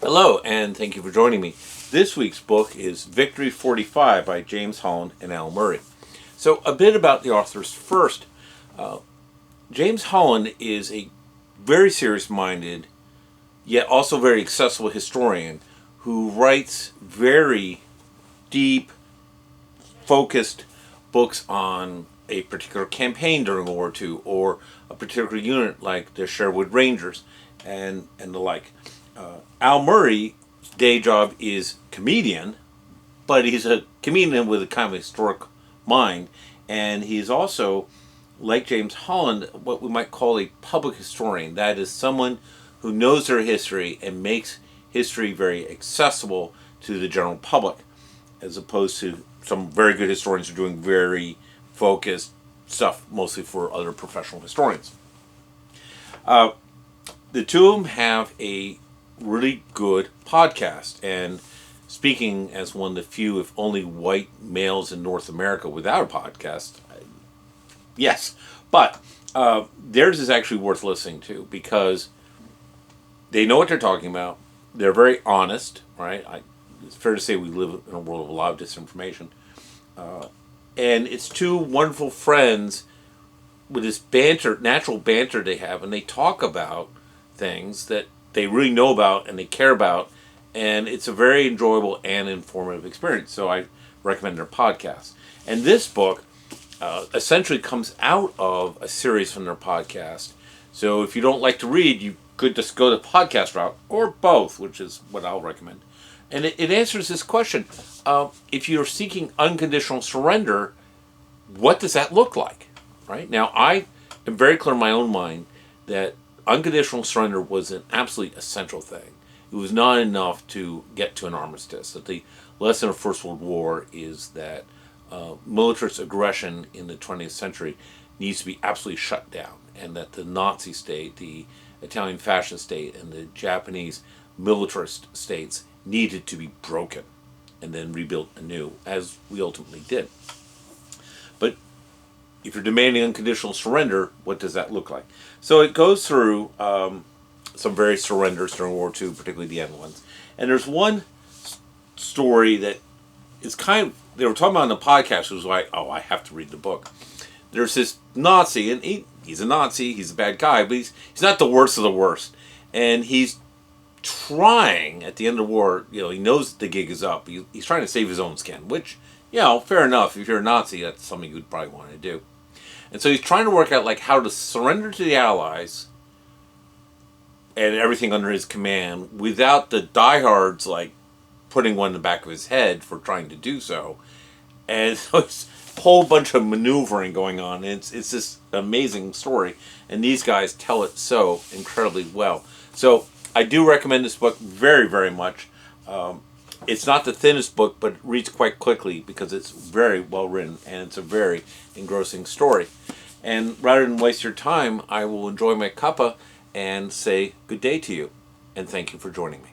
Hello, and thank you for joining me. This week's book is Victory 45 by James Holland and Al Murray. So, a bit about the authors first. James Holland is a very serious-minded, yet also very accessible historian who writes very deep, focused books on a particular campaign during World War II or a particular unit like the Sherwood Rangers and the like. Al Murray's day job is comedian, but he's a comedian with a kind of historic mind, and he's also, like James Holland, what we might call a public historian. That is someone who knows their history and makes history very accessible to the general public, as opposed to some very good historians who are doing very focused stuff, mostly for other professional historians. The two of them have a really good podcast, and speaking as one of the few, if only, white males in North America without a podcast, yes, but theirs is actually worth listening to because they know what they're talking about. They're very honest, right? It's fair to say we live in a world of a lot of disinformation, and it's two wonderful friends with this banter, natural banter they have, and they talk about things that they really know about and they care about, and it's a very enjoyable and informative experience. So I recommend their podcast. And this book essentially comes out of a series from their podcast. So if you don't like to read, you could just go the podcast route, or both, which is what I'll recommend. And it answers this question. If you're seeking unconditional surrender, what does that look like? Right? Now, I am very clear in my own mind that unconditional surrender was an absolutely essential thing. It was not enough to get to an armistice. That the lesson of First World War is that militarist aggression in the 20th century needs to be absolutely shut down, and that the Nazi state, the Italian fascist state, and the Japanese militarist states needed to be broken and then rebuilt anew, as we ultimately did. But if you're demanding unconditional surrender, what does that look like? So it goes through some various surrenders during World War II, particularly the end ones. And there's one story that is kind of, they were talking about on the podcast, it was like, oh, I have to read the book. There's this Nazi, and he's a Nazi, he's a bad guy, but he's not the worst of the worst. And he's trying, at the end of the war, he knows the gig is up. He's trying to save his own skin, which, fair enough. If you're a Nazi, that's something you'd probably want to do. And so he's trying to work out how to surrender to the Allies and everything under his command without the diehards putting one in the back of his head for trying to do so. And so it's a whole bunch of maneuvering going on. It's this amazing story, and these guys tell it so incredibly well. So I do recommend this book very, very much. It's not the thinnest book, but it reads quite quickly because it's very well written and it's a very engrossing story. And rather than waste your time, I will enjoy my cuppa and say good day to you. And thank you for joining me.